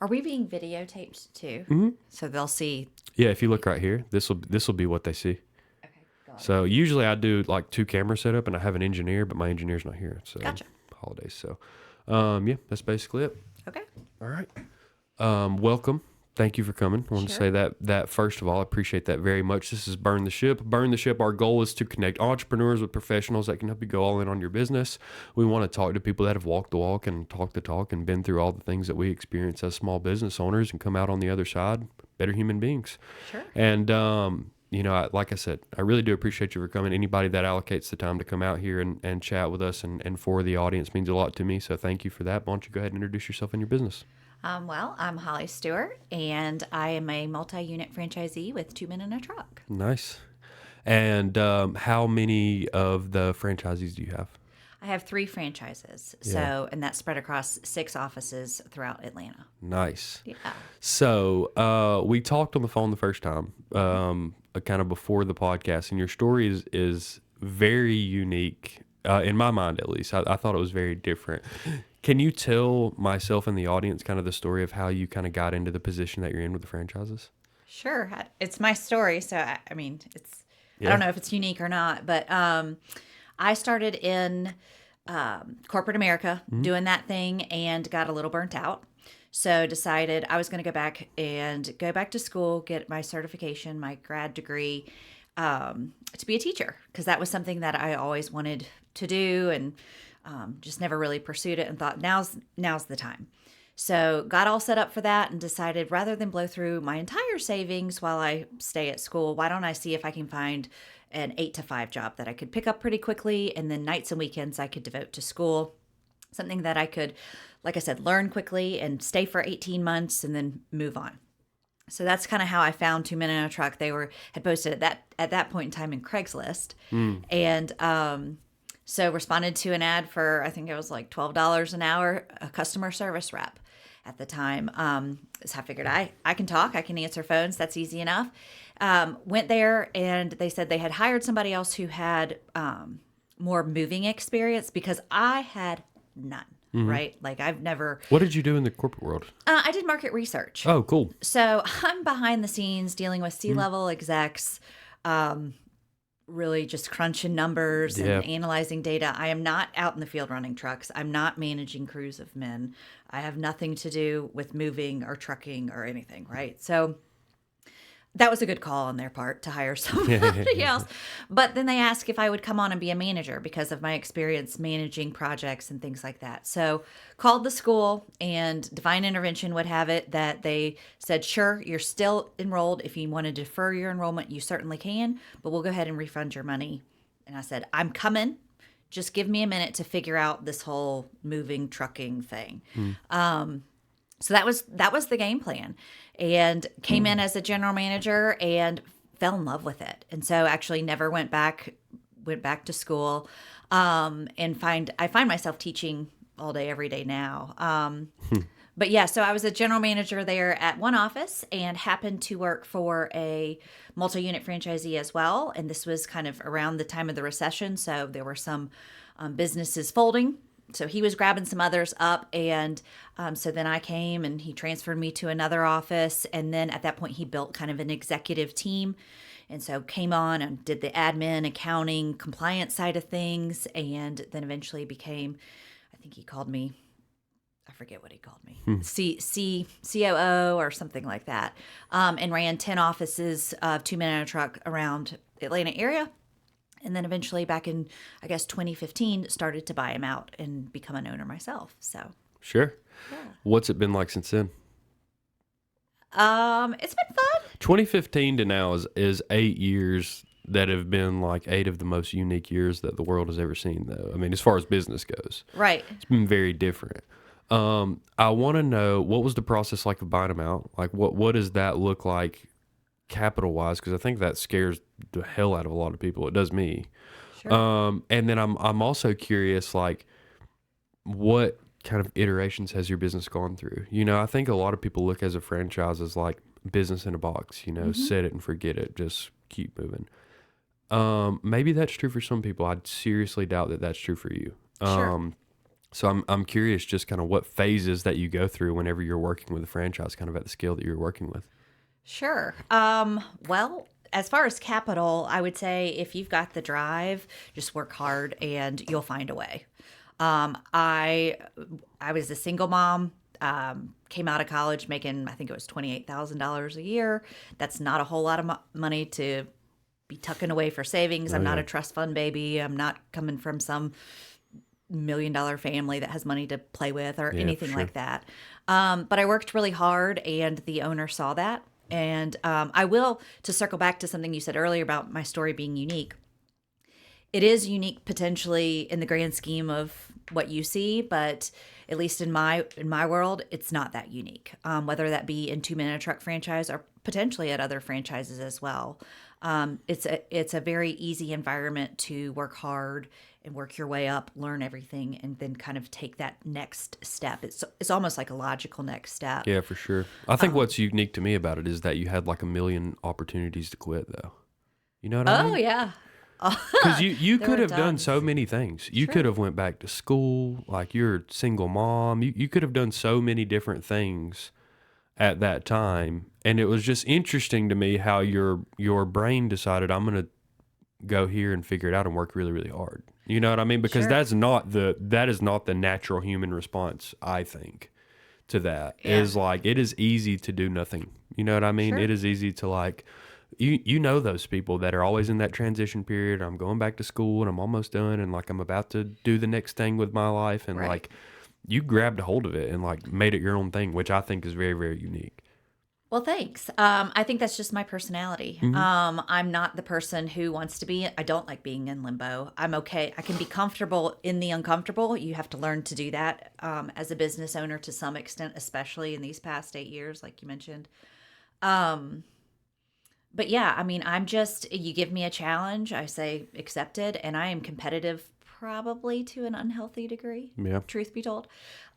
Are we being videotaped too? Mm-hmm. So they'll see. Yeah, if you look right here, this will be what they see. Okay, got it. So usually I do like 2 camera setup, and I have an engineer, but my engineer's not here. So Gotcha. holidays. So, yeah, that's basically it. Okay. All right. Welcome. Thank you for coming. I want to Sure. say that first of all, I appreciate that very much. This is Burn the Ship. Burn the Ship. Our goal is to connect entrepreneurs with professionals that can help you go all in on your business. We want to talk to people that have walked the walk and talked the talk and been through all the things that we experience as small business owners and come out on the other side better human beings. Sure. And, like I said, I really do appreciate you for coming. Anybody that allocates the time to come out here and chat with us and for the audience means a lot to me. So thank you for that. Why don't you go ahead and introduce yourself and your business? Well, I'm Holly Stewart, and I am a multi-unit franchisee with 2 Men and a Truck. Nice. And how many of the franchisees do you have? I have 3 franchises, and that's spread across 6 offices throughout Atlanta. Nice. Yeah. So we talked on the phone the first time, kind of before the podcast, and your story is very unique, in my mind at least. I thought it was very different. Can you tell myself and the audience kind of the story of how you kind of got into the position that you're in with the franchises? Sure. It's my story, so I mean, it's Yeah. I don't know if it's unique or not, but I started in corporate America doing that thing and got a little burnt out. So decided I was going to go back to school, get my certification, my grad degree, to be a teacher, because that was something that I always wanted to do and just never really pursued it and thought now's the time. So got all set up for that and decided rather than blow through my entire savings while I stay at school, why don't I see if I can find an 8 to 5 job that I could pick up pretty quickly, and then nights and weekends I could devote to school. Something that I could, like I said, learn quickly and stay for 18 months and then move on. So that's kind of how I found 2 Men in a Truck. They had posted at that point in time in Craigslist, and so responded to an ad for, I think it was like $12 an hour, a customer service rep at the time. So I figured I can talk, I can answer phones, that's easy enough. Went there, and they said they had hired somebody else who had more moving experience because I had none, right? Like I've never... What did you do in the corporate world? I did market research. Oh, cool. So I'm behind the scenes dealing with C-level execs, really just crunching numbers and analyzing data. I am not out in the field running trucks. I'm not managing crews of men. I have nothing to do with moving or trucking or anything, right? So that was a good call on their part to hire somebody else. But then they asked if I would come on and be a manager because of my experience managing projects and things like that. So called the school, and Divine Intervention would have it that they said, sure, you're still enrolled. If you want to defer your enrollment, you certainly can, but we'll go ahead and refund your money. And I said, I'm coming. Just give me a minute to figure out this whole moving trucking thing. So that was the game plan, and came in as a general manager and fell in love with it. And so actually never went back to school, and I find myself teaching all day, every day now. But yeah, so I was a general manager there at one office and happened to work for a multi-unit franchisee as well. And this was kind of around the time of the recession. So there were some businesses folding. So he was grabbing some others up, and so then I came and he transferred me to another office, and then at that point he built kind of an executive team, and so came on and did the admin, accounting, compliance side of things, and then eventually became, I think he called me, I forget what he called me, COO or something like that, and ran 10 offices of 2 Men in a Truck around the Atlanta area. And then eventually back in, I guess, 2015, started to buy him out and become an owner myself. So, Sure. yeah. What's it been like since then? It's been fun. 2015 to now is 8 years that have been like 8 of the most unique years that the world has ever seen, though. I mean, as far as business goes. Right. It's been very different. I want to know, what was the process like of buying them out? Like, what does that look like capital-wise? Because I think that scares the hell out of a lot of people. It does me. Sure. And then I'm also curious, like, what kind of iterations has your business gone through? You know, I think a lot of people look as a franchise as like business in a box, you know, set it and forget it, just keep moving. Maybe that's true for some people. I'd seriously doubt that that's true for you. Sure. So I'm curious just kind of what phases that you go through whenever you're working with a franchise, kind of at the scale that you're working with. Sure. Well, as far as capital, I would say if you've got the drive, just work hard and you'll find a way. I was a single mom. Came out of college making, I think it was $28,000 a year. That's not a whole lot of money to be tucking away for savings. I'm not a trust fund baby. I'm not coming from some $1 million family that has money to play with or anything like that. But I worked really hard, and the owner saw that. And I will, to circle back to something you said earlier about my story being unique. It is unique potentially in the grand scheme of what you see, but at least in my world, it's not that unique. Whether that be in 2 Men and a Truck franchise or potentially at other franchises as well. It's a very easy environment to work hard and work your way up, learn everything, and then kind of take that next step. It's almost like a logical next step. Yeah, for sure. I think what's unique to me about it is that you had like a million opportunities to quit, though. You know what I mean? Oh yeah. Because you There could were have done times. so many things. You could have went back to school, like you're a single mom. You could have done so many different things at that time. And it was just interesting to me how your brain decided, I'm going to go here and figure it out and work really, really hard. You know what I mean? Because Sure. that is not the natural human response, I think, to that. Yeah. Is like, it is easy to do nothing. You know what I mean? Sure. It is easy to like, you know those people that are always in that transition period. I'm going back to school and I'm almost done and like I'm about to do the next thing with my life, and Right. like you grabbed a hold of it and like made it your own thing, which I think is very, very unique. Well, thanks. I think that's just my personality. I'm not the person who wants to be. I don't like being in limbo. I'm okay. I can be comfortable in the uncomfortable. You have to learn to do that as a business owner to some extent, especially in these past 8 years, like you mentioned. But yeah, I mean, you give me a challenge, I say accepted, and I am competitive probably to an unhealthy degree, Yeah. truth be told.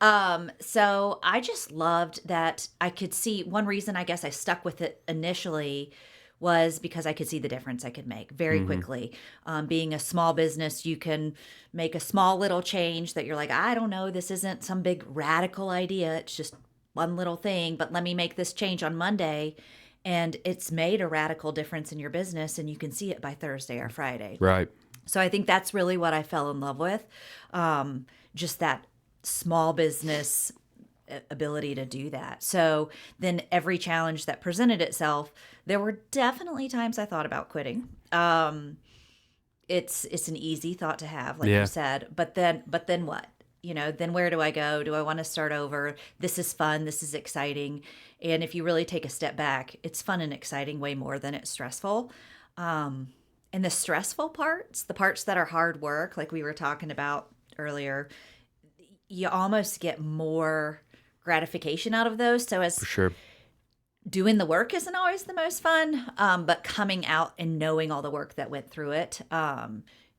So I just loved that I could see one reason I guess I stuck with it initially was because I could see the difference I could make very quickly. Being a small business, you can make a small little change that you're like, I don't know, this isn't some big radical idea. It's just one little thing, but let me make this change on Monday. And it's made a radical difference in your business, and you can see it by Thursday or Friday. Right. So I think that's really what I fell in love with. Just that small business ability to do that. So then every challenge that presented itself, there were definitely times I thought about quitting. It's an easy thought to have, like Yeah. you said. But then what? Then where do I go? Do I want to start over? This is fun. This is exciting. And if you really take a step back, it's fun and exciting way more than it's stressful. And the stressful parts, the parts that are hard work, like we were talking about earlier, you almost get more gratification out of those. So as For sure. doing the work isn't always the most fun, but coming out and knowing all the work that went through it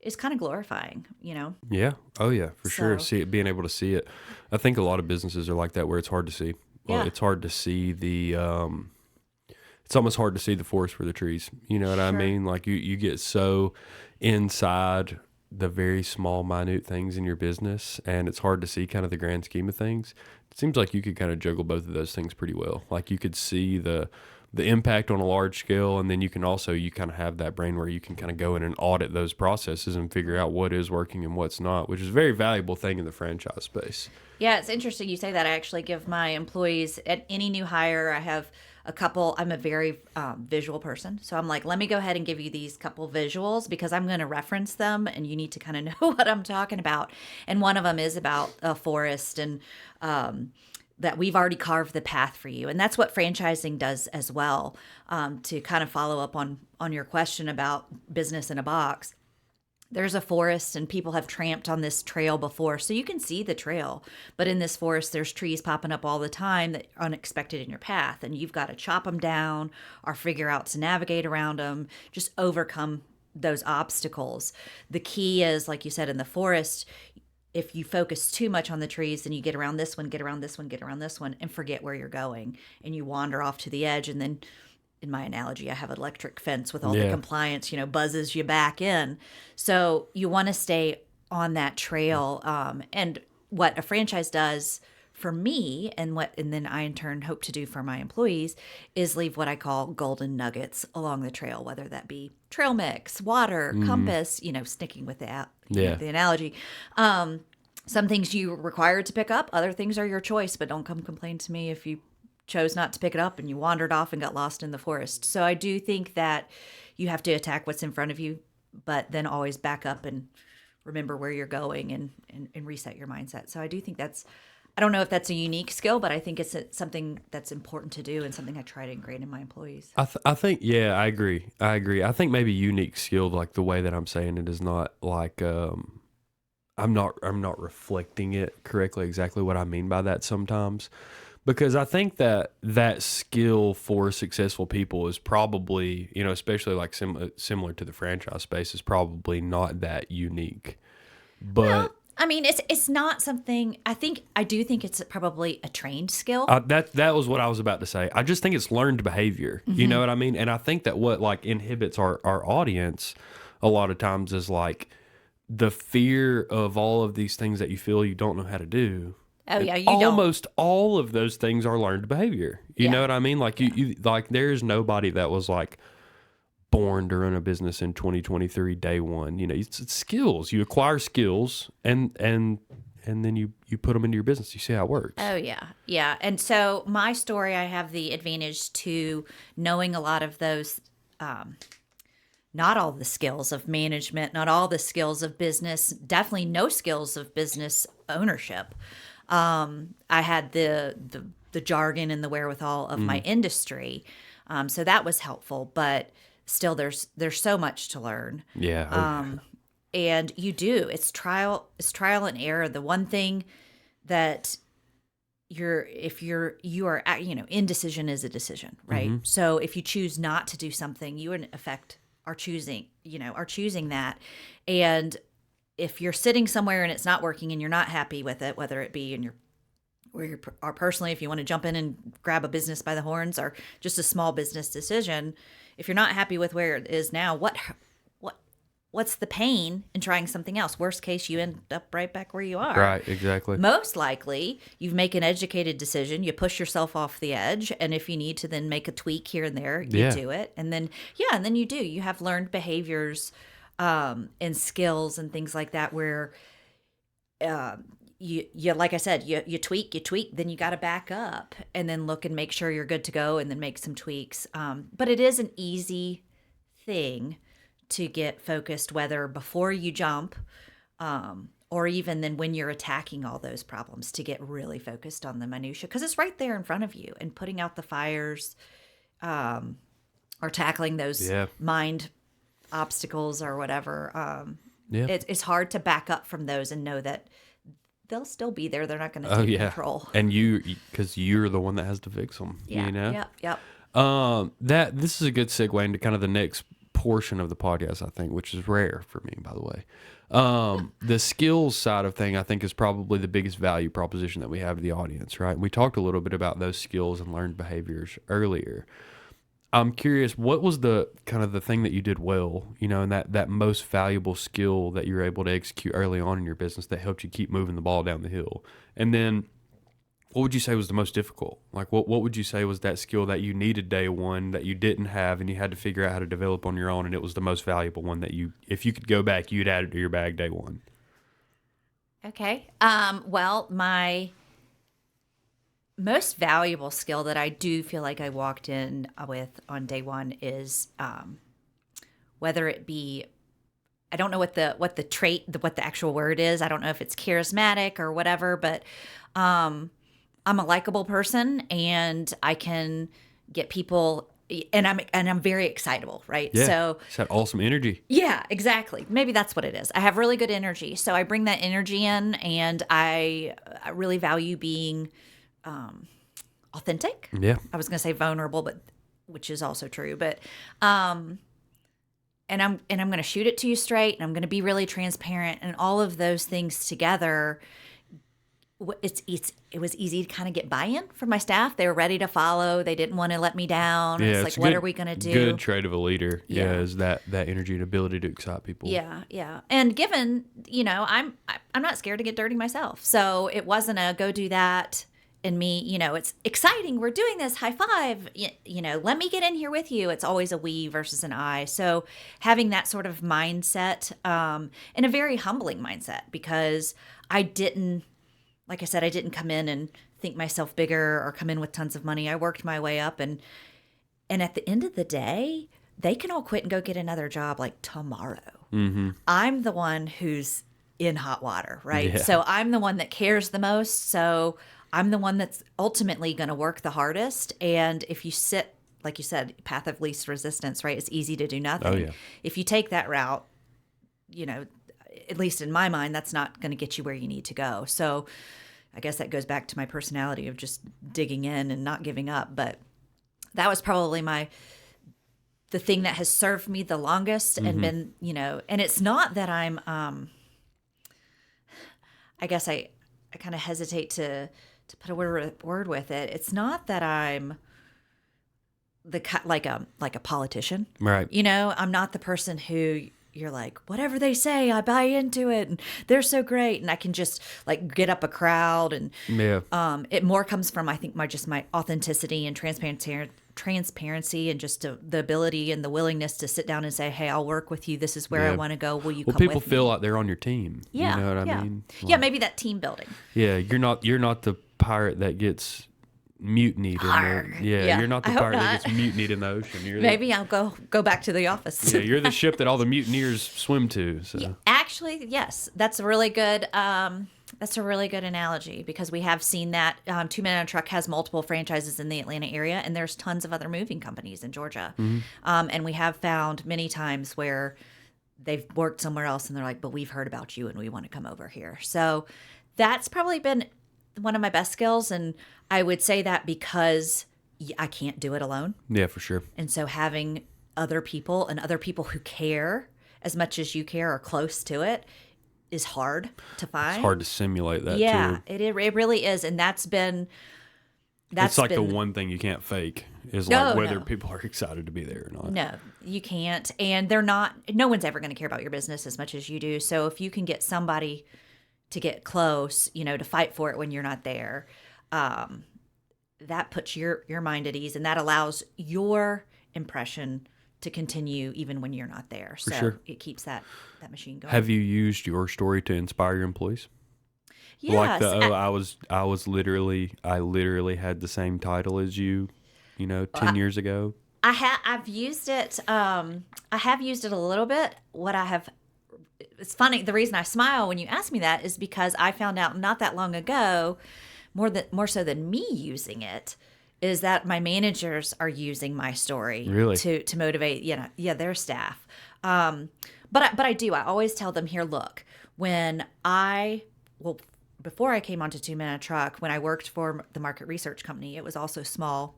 is kind of glorifying, Yeah. Oh, yeah, for sure. So- Being able to see it. I think a lot of businesses are like that where it's hard to see. Well, Yeah. it's hard to see it's almost hard to see the forest for the trees. You know what I Sure. mean? Like you get so inside the very small, minute things in your business, and it's hard to see kind of the grand scheme of things. It seems like you could kind of juggle both of those things pretty well. Like you could see the impact on a large scale, and then you kind of have that brain where you can kind of go in and audit those processes and figure out what is working and what's not, which is a very valuable thing in the franchise space. Yeah, it's interesting you say that. I actually give my employees at any new hire, I have a couple. I'm a very visual person. So I'm like, let me go ahead and give you these couple visuals because I'm going to reference them and you need to kind of know what I'm talking about. And one of them is about a forest and that we've already carved the path for you. And that's what franchising does as well. To kind of follow up on your question about business in a box. There's a forest and people have tramped on this trail before, so you can see the trail. But in this forest, there's trees popping up all the time that are unexpected in your path, and you've got to chop them down or figure out to navigate around them, just overcome those obstacles. The key is, like you said, in the forest, if you focus too much on the trees, then you get around this one, get around this one, get around this one, and forget where you're going. And you wander off to the edge, and then in my analogy, I have an electric fence with all the Yeah. compliance, buzzes you back in. So you want to stay on that trail. And what a franchise does for me, and then I in turn hope to do for my employees, is leave what I call golden nuggets along the trail, whether that be trail mix, water, compass, sticking with the analogy. Some things you are required to pick up, other things are your choice, but don't come complain to me if you chose not to pick it up and you wandered off and got lost in the forest. So I do think that you have to attack what's in front of you, but then always back up and remember where you're going and reset your mindset. So I do think I don't know if that's a unique skill, but I think it's something that's important to do and something I try to ingrain in my employees. I think, yeah, I agree. I think maybe unique skill, like the way that I'm saying it is not like, I'm not reflecting it correctly, exactly what I mean by that sometimes. Because I think that skill for successful people is probably, especially like similar to the franchise space, is probably not that unique. But well, I mean, it's not something. I do think it's probably a trained skill. That was what I was about to say. I just think it's learned behavior. You know what I mean? And I think that what like inhibits our audience a lot of times is like the fear of all of these things that you feel you don't know how to do. Oh yeah, you almost all of those things are learned behavior. You know what I mean? Like you like there's nobody that was like born to run a business in 2023 day one. It's skills. You acquire skills and then you put them into your business. You see how it works. Oh yeah. Yeah. And so my story, I have the advantage to knowing a lot of those not all the skills of management, not all the skills of business, definitely no skills of business ownership. I had the jargon and the wherewithal of my industry, so that was helpful. But still, there's so much to learn. Yeah. And it's trial and error. The one thing that you are indecision is a decision, right? So if you choose not to do something, you in effect are choosing that. And if you're sitting somewhere and it's not working and you're not happy with it, whether it be where you are personally, if you want to jump in and grab a business by the horns or just a small business decision, if you're not happy with where it is now, what's the pain in trying something else? Worst case, you end up right back where you are. Right, exactly. Most likely, you make an educated decision, you push yourself off the edge, and if you need to then make a tweak here and there, you do it. And then you have learned behaviors and skills and things like that where you like I said, you tweak, then you got to back up and then look and make sure you're good to go and then make some tweaks. But it is an easy thing to get focused, whether before you jump or even then when you're attacking all those problems, to get really focused on the minutia because it's right there in front of you, and putting out the fires or tackling those mind obstacles or whatever. It's hard to back up from those and know that they'll still be there. They're not going to take control. And because you're the one that has to fix them. Yep. This is a good segue into kind of the next portion of the podcast, I think, which is rare for me, by the way. The skills side of thing, I think, is probably the biggest value proposition that we have to the audience, right? We talked a little bit about those skills and learned behaviors earlier. I'm curious, what was the kind of the thing that you did well, and that most valuable skill that you were able to execute early on in your business that helped you keep moving the ball down the hill? And then what would you say was the most difficult? Like, what would you say was that skill that you needed day one that you didn't have and you had to figure out how to develop on your own, and it was the most valuable one that if you could go back, you'd add it to your bag day one? Okay. Well, my most valuable skill that I do feel like I walked in with on day one is whether it be, I don't know what the trait, what the actual word is. I don't know if it's charismatic or whatever, but I'm a likable person and I can get people, and I'm very excitable, right? Yeah, so it's that awesome energy. Yeah, exactly. Maybe that's what it is. I have really good energy, so I bring that energy in, and I really value being authentic. Yeah. I was going to say vulnerable, but which is also true. But and I'm going to shoot it to you straight, and I'm going to be really transparent, and all of those things together it was easy to kind of get buy-in from my staff. They were ready to follow. They didn't want to let me down. Yeah, It's like, what are we going to do? Good trait of a leader. Yeah. Is that energy and ability to excite people. Yeah, yeah. And given, I'm not scared to get dirty myself. So it wasn't a go do that and me, it's exciting. We're doing this. High five. Let me get in here with you. It's always a we versus an I. So having that sort of mindset, and a very humbling mindset, because like I said, I didn't come in and think myself bigger or come in with tons of money. I worked my way up, and at the end of the day, they can all quit and go get another job like tomorrow. Mm-hmm. I'm the one who's in hot water, right? Yeah. So I'm the one that cares the most. So I'm the one that's ultimately going to work the hardest. And if you sit, like you said, path of least resistance, right? It's easy to do nothing. Oh, yeah. If you take that route, at least in my mind, that's not going to get you where you need to go. So I guess that goes back to my personality of just digging in and not giving up. But that was probably the thing that has served me the longest, and been, and it's not that I'm, I guess I kind of hesitate to put a word with it. It's not that I'm like a politician, Right. I'm not the person who you're like, whatever they say, I buy into it, and they're so great, and I can just like get up a crowd, and it more comes from, I think, my authenticity and transparency, and just the ability and the willingness to sit down and say, hey, I'll work with you. This is where I want to go. Will you come with me? Well, people feel like they're on your team. Yeah, you know what I mean? Yeah, maybe that team building. Yeah, you're not the pirate that gets mutinied in the Yeah, you're not the I hope pirate that not. gets mutinied in the ocean. Maybe I'll go back to the office. Yeah, you're the ship that all the mutineers swim to. So Yeah, actually, yes, that's a really good analogy, because we have seen that 2 Men on a Truck has multiple franchises in the Atlanta area, and there's tons of other moving companies in Georgia. And we have found many times where they've worked somewhere else and they're like, but we've heard about you and we want to come over here. So that's probably been one of my best skills. And I would say that because I can't do it alone. Yeah, for sure. And so having other people who care as much as you care or close to it is hard to find. It's hard to simulate that yeah, too. it really is. And that's it's like the one thing you can't fake is like whether people are excited to be there or not. No, you can't. And no one's ever going to care about your business as much as you do. So if you can get somebody to get close, to fight for it when you're not there, that puts your mind at ease, and that allows your impression to continue even when you're not there. So sure. It keeps that machine going. Have you used your story to inspire your employees? Yes. Like I literally had the same title as you, 10 years ago. I've used it. I have used it a little bit. It's funny. The reason I smile when you ask me that is because I found out not that long ago, more so than me using it, is that my managers are using my story really? to motivate, their staff. But I do. I always tell them, here, look, before I came onto 2 Men on a Truck, when I worked for the market research company, it was also small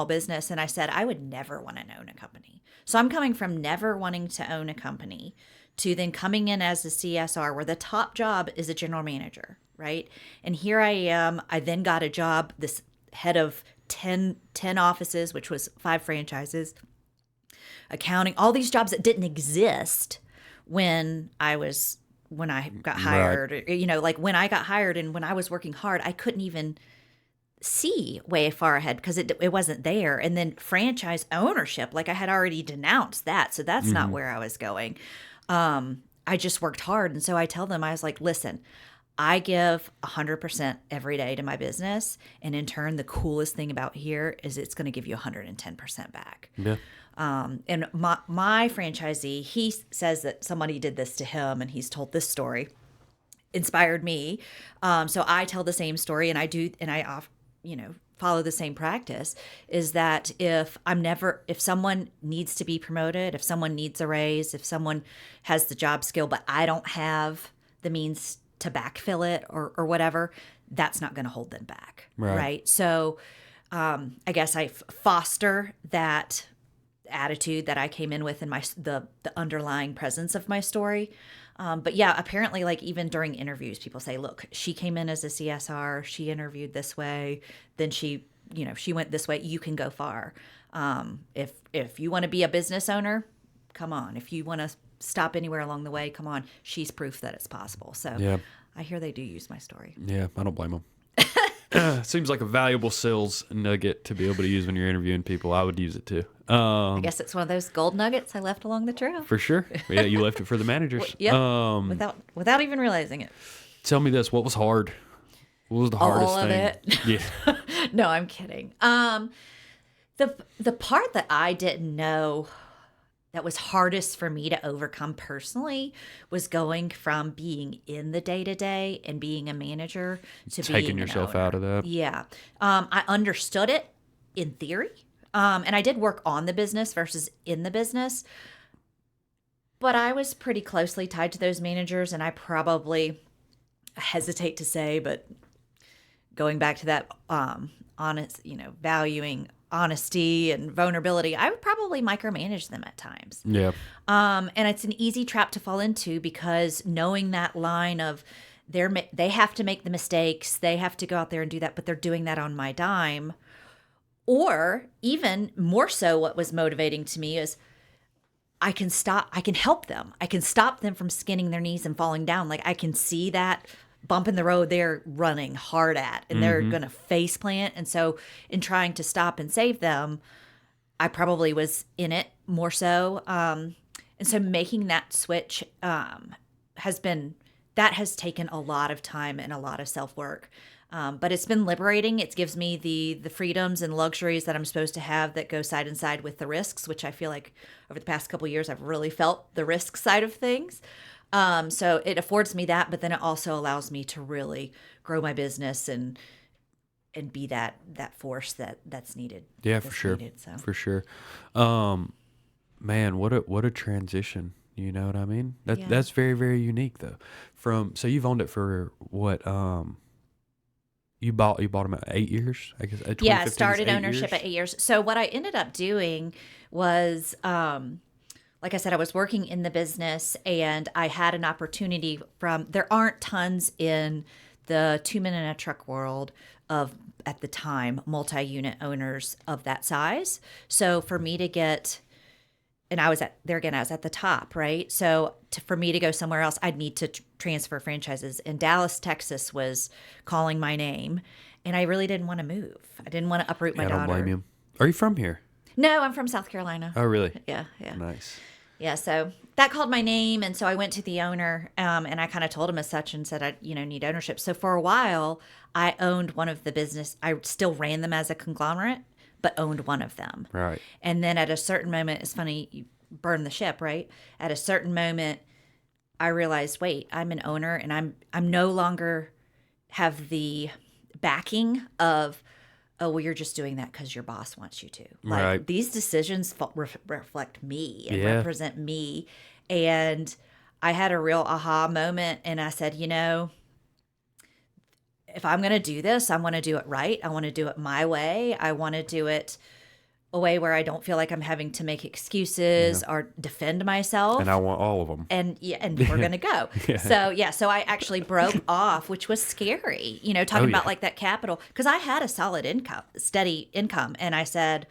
business. And I said, I would never want to own a company. So I'm coming from never wanting to own a company to then coming in as a CSR, where the top job is a general manager, right? And here I am. I then got a job, this head of 10 offices, which was 5 franchises, accounting, all these jobs that didn't exist when I got hired. Right. Like when I got hired and when I was working hard, I couldn't even see way far ahead because it wasn't there. And then franchise ownership, like I had already denounced that. So that's not where I was going. I just worked hard. And so I tell them, I was like, listen, I give 100% every day to my business. And in turn, the coolest thing about here is it's going to give you 110% back. Yeah. And my franchisee, he says that somebody did this to him, and he's told this story, inspired me. So I tell the same story, and I follow the same practice, is that if someone needs to be promoted, if someone needs a raise, if someone has the job skill, but I don't have the means to backfill it or whatever, that's not going to hold them back. Right. So I guess I foster that attitude that I came in with and the underlying presence of my story. But yeah, apparently, like even during interviews, people say, "Look, she came in as a CSR. She interviewed this way. Then she went this way. You can go far. If you want to be a business owner, come on. If you want to stop anywhere along the way, come on. She's proof that it's possible." So Yeah. I hear they do use my story. Yeah, I don't blame them. Seems like a valuable sales nugget to be able to use when you're interviewing people. I would use it too. I guess it's one of those gold nuggets I left along the trail. For sure. Yeah, you left it for the managers. Yeah, without even realizing it. Tell me this: what was hard? What was the hardest All of thing? it. Yeah. No, I'm kidding. The part that I didn't know that was hardest for me to overcome personally was going from being in the day-to-day and being a manager to Taking being yourself an owner. out of that. Yeah. I understood it in theory. And I did work on the business versus in the business. But I was pretty closely tied to those managers, and I hesitate to say, but going back to that honest, valuing honesty and vulnerability, I would probably micromanage them at times. Yeah. And it's an easy trap to fall into because knowing that line of they have to make the mistakes, they have to go out there and do that, but they're doing that on my dime. Or even more so, what was motivating to me is I can help them. I can stop them from skinning their knees and falling down. Like I can see that bump in the road they're running hard at and they're going to face plant. And so in trying to stop and save them, I probably was in it more so. And so making that switch has taken a lot of time and a lot of self-work. But it's been liberating. It gives me the freedoms and luxuries that I'm supposed to have that go side and side with the risks, which I feel like over the past couple of years, I've really felt the risk side of things. So it affords me that, but then it also allows me to really grow my business and be that force that's needed. Yeah, for sure. For sure. Man, what a transition. You know what I mean? That's very, very unique though. So you've owned it for what? You bought them at 8 years, I guess. Yeah, I started ownership at 8 years. So what I ended up doing was, like I said, I was working in the business and I had an opportunity there aren't tons in the 2-minute truck world of, at the time, multi-unit owners of that size. So for me to get, and I was at the top, right? So for me to go somewhere else, I'd need to transfer franchises. And Dallas, Texas was calling my name. And I really didn't want to move. I didn't want to uproot my daughter. I don't blame you. Are you from here? No, I'm from South Carolina. Oh, really? Yeah. Nice. Yeah, so that called my name, and so I went to the owner, and I kind of told him as such and said, I need ownership. So for a while, I owned one of the business. I still ran them as a conglomerate, but owned one of them. Right. And then at a certain moment, it's funny, you burn the ship, right? At a certain moment, I realized, wait, I'm an owner, and I'm no longer have the backing of, oh, well, you're just doing that because your boss wants you to. Like, right. These decisions reflect me and Yeah. represent me. And I had a real aha moment, and I said, if I'm going to do this, I want to do it right. I want to do it my way. I want to do it a way where I don't feel like I'm having to make excuses or defend myself. And I want all of them. And we're going to go. So I actually broke off, which was scary, talking about like that capital, because I had a solid income, steady income. And I said,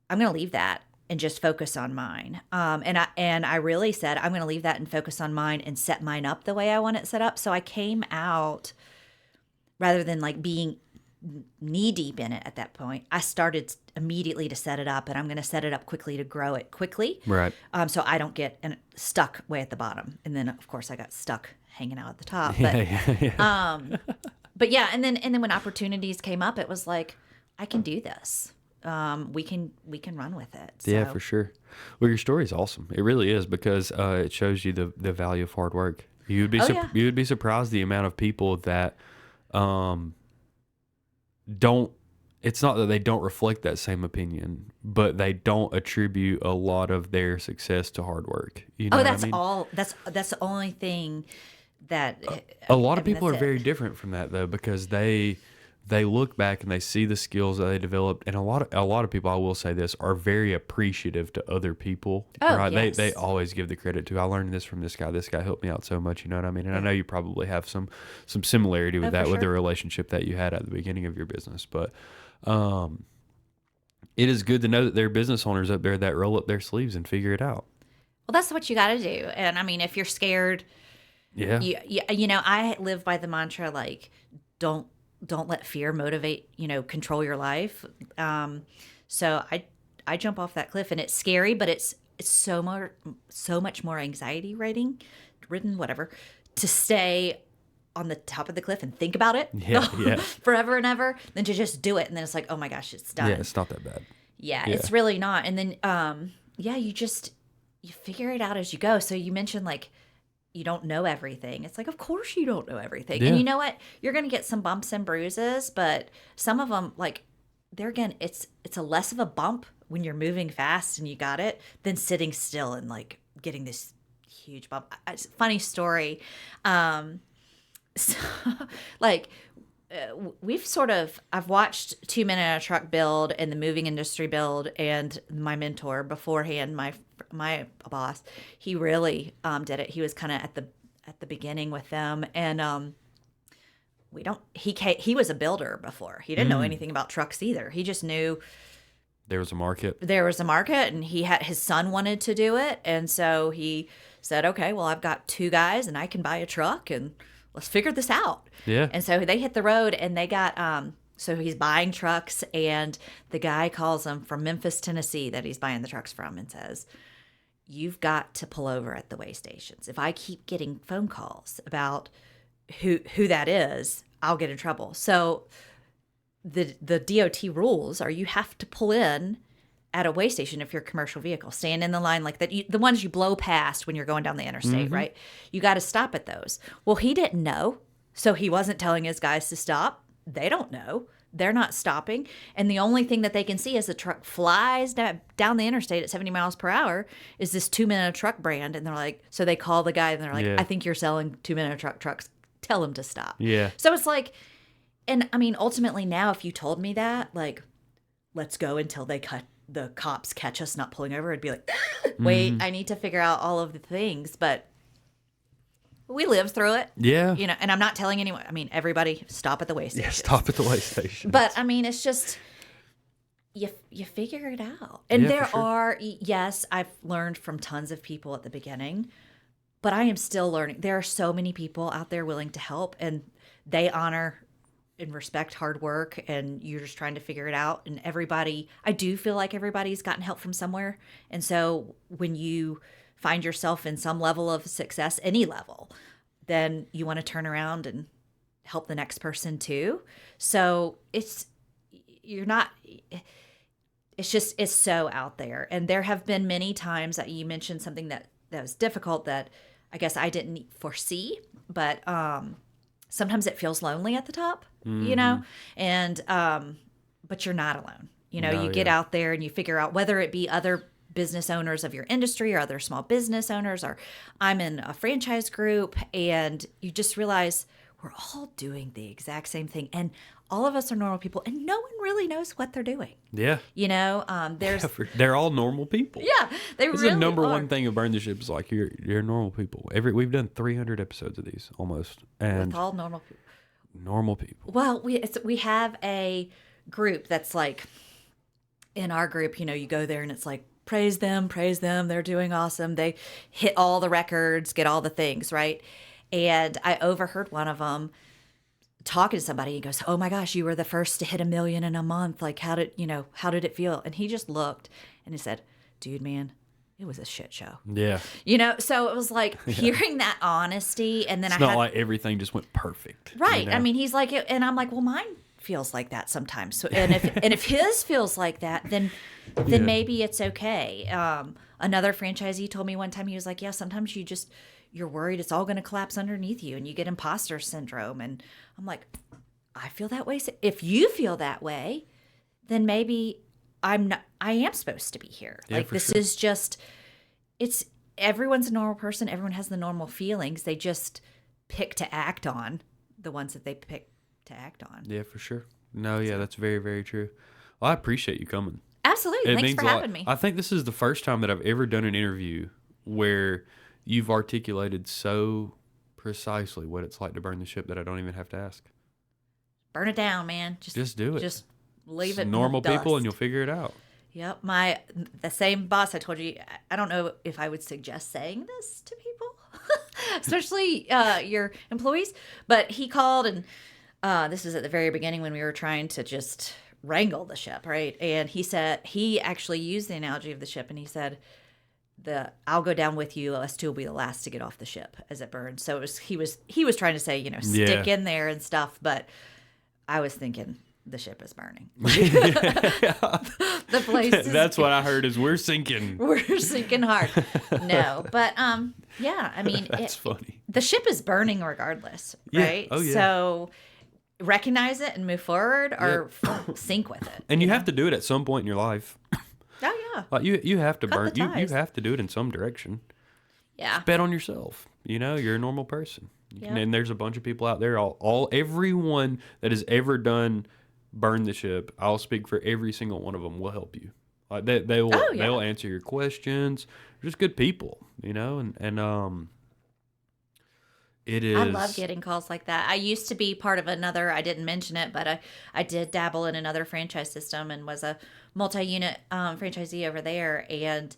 I'm going to leave that and just focus on mine. And I really said, I'm going to leave that and focus on mine and set mine up the way I want it set up. So I came out, rather than like being knee deep in it at that point, I started immediately to set it up, and I'm going to set it up quickly to grow it quickly. Right. So I don't get stuck way at the bottom. And then of course I got stuck hanging out at the top. But, but yeah. And then when opportunities came up, it was like, I can do this. We can run with it. So. Yeah, for sure. Well, your story is awesome. It really is, because it shows you the value of hard work. You would be surprised the amount of people that don't. It's not that they don't reflect that same opinion, but they don't attribute a lot of their success to hard work. You know that's what I mean? all. That's the only thing that a lot of people are very different from that, though, because they they look back and they see the skills that they developed, and a lot of people, I will say this, are very appreciative to other people. Oh, right? yes. They always give the credit to, I learned this from this guy. This guy helped me out so much. You know what I mean? And I know you probably have some similarity with that, for with the sure. relationship that you had at the beginning of your business. But it is good to know that there are business owners up there that roll up their sleeves and figure it out. Well, that's what you got to do. And I mean, if you're scared, Yeah. you know, I live by the mantra, like, don't let fear motivate, control your life. So I jump off that cliff, and it's scary, but it's so much more anxiety ridden, whatever, to stay on the top of the cliff and think about it forever and ever than to just do it. And then it's like, oh my gosh, it's done. Yeah, it's not that bad. Yeah, it's really not. And then, you figure it out as you go. So you mentioned, like, you don't know everything. It's like, of course you don't know everything. Yeah. And you know what? You're going to get some bumps and bruises, but some of them, like, it's a less of a bump when you're moving fast and you got it than sitting still and, like, getting this huge bump. It's a funny story. So, like, I've watched 2 Men in a Truck build and the moving industry build, and my mentor beforehand, my boss, he really did it. He was kind of at the beginning with them, and he was a builder before. He didn't know anything about trucks either. He just knew there was a market, and his son wanted to do it, and so he said, okay, well, I've got 2 guys and I can buy a truck, and let's figure this out. Yeah. And so they hit the road, and they got so he's buying trucks, and the guy calls him from Memphis, Tennessee, that he's buying the trucks from, and says, you've got to pull over at the weigh stations. If I keep getting phone calls about who that is, I'll get in trouble. So the DOT rules are you have to pull in at a weigh station if you're a commercial vehicle. Stand in the line like that. The ones you blow past when you're going down the interstate, right? You got to stop at those. Well, he didn't know, so he wasn't telling his guys to stop. They don't know. They're not stopping. And the only thing that they can see as the truck flies down the interstate at 70 miles per hour is this 2 Men in a Truck brand. And they're like, so they call the guy and they're like, I think you're selling 2 Men in a Truck trucks. Tell him to stop. Yeah. So it's like, and I mean, ultimately now, if you told me that, like, let's go until the cops catch us not pulling over, I'd be like, wait, I need to figure out all of the things. But we lived through it. Yeah. And I'm not telling anyone. I mean, everybody stop at the weigh station. Yeah, stop at the weigh station. But I mean, it's just, you figure it out. And there are, yes, I've learned from tons of people at the beginning, but I am still learning. There are so many people out there willing to help, and they honor and respect hard work, and you're just trying to figure it out. And I do feel like everybody's gotten help from somewhere. And so when you find yourself in some level of success, any level, then you want to turn around and help the next person too. So it's so out there. And there have been many times that you mentioned something that was difficult that I guess I didn't foresee, but sometimes it feels lonely at the top, and but you're not alone. You get out there and you figure out, whether it be other business owners of your industry or other small business owners, or I'm in a franchise group, and you just realize we're all doing the exact same thing, and all of us are normal people, and no one really knows what they're doing. Yeah. They're all normal people. Yeah, they really are. The number are. one thing of Burn the Ship is like, you're normal people. We've done 300 episodes of these almost, and with all normal people. Normal people. Well, we have a group that's like, in our group, you go there and it's like, praise them, they're doing awesome. They hit all the records, get all the things, right? And I overheard one of them talking to somebody. He goes, oh my gosh, you were the first to hit 1 million in a month. Like, how did it feel? And he just looked and he said, dude, man, it was a shit show. Yeah. So it was like hearing that honesty. And then it's not like everything just went perfect. Right. I mean, he's like, and I'm like, well, mine feels like that sometimes. So, and if his feels like that, then maybe it's okay. Another franchisee told me one time, he was like, yeah, sometimes you're worried it's all going to collapse underneath you and you get imposter syndrome. And I'm like, I feel that way. So if you feel that way, then maybe I am supposed to be here. Yeah, like, this is just, everyone's a normal person. Everyone has the normal feelings. They just pick to act on the ones that they pick to act on. Yeah, for sure. No, yeah, that's very, very true. Well, I appreciate you coming. Absolutely. Thanks for having me. I think this is the first time that I've ever done an interview where you've articulated so precisely what it's like to burn the ship that I don't even have to ask. Burn it down, man. Just do it. Just leave it. Normal in the people, dust. and you'll figure it out. Yep. The same boss I told you, I don't know if I would suggest saying this to people, especially your employees, but he called, and this is at the very beginning when we were trying to just wrangle the ship, right? And he said, he actually used the analogy of the ship, and he said, I'll go down with you, us two will be the last to get off the ship as it burns. So he was trying to say, stick in there and stuff, but I was thinking, the ship is burning. The place is, that's what I heard is we're sinking. We're sinking hard. No, but yeah, I mean, that's funny. The ship is burning regardless, right? Oh, yeah. So recognize it and move forward, or sink with it. And you have to do it at some point in your life. Oh yeah. Like you have to Cut the you ties. have to do it in some direction. Yeah. Just bet on yourself. You're a normal person. Yeah. And there's a bunch of people out there. Everyone that has ever done burn the ship, I'll speak for every single one of them, will help you. Like they'll answer your questions. They're just good people, and it is. I love getting calls like that. I used to be part of another, I didn't mention it, but I did dabble in another franchise system and was a multi-unit franchisee over there. And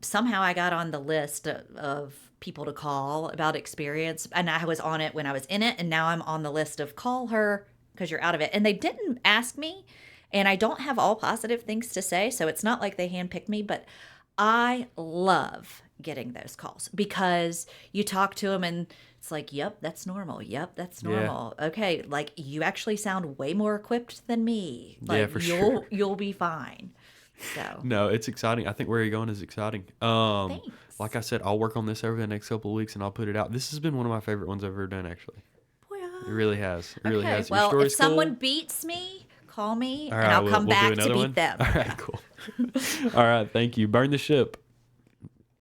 somehow I got on the list of people to call about experience. And I was on it when I was in it. And now I'm on the list of call her because you're out of it. And they didn't ask me. And I don't have all positive things to say. So it's not like they handpicked me, but I love getting those calls because you talk to them and it's like, yep, that's normal. Yep, that's normal. Yeah. Okay, like you actually sound way more equipped than me. Like, yeah, for sure. You'll be fine. So no, it's exciting. I think where you're going is exciting. Thanks. Like I said, I'll work on this over the next couple of weeks and I'll put it out. This has been one of my favorite ones I've ever done, actually. It really has. It really has. Well, if someone beats me, call me and I'll come back to beat them. All right, cool. All right, thank you. Burn the ship.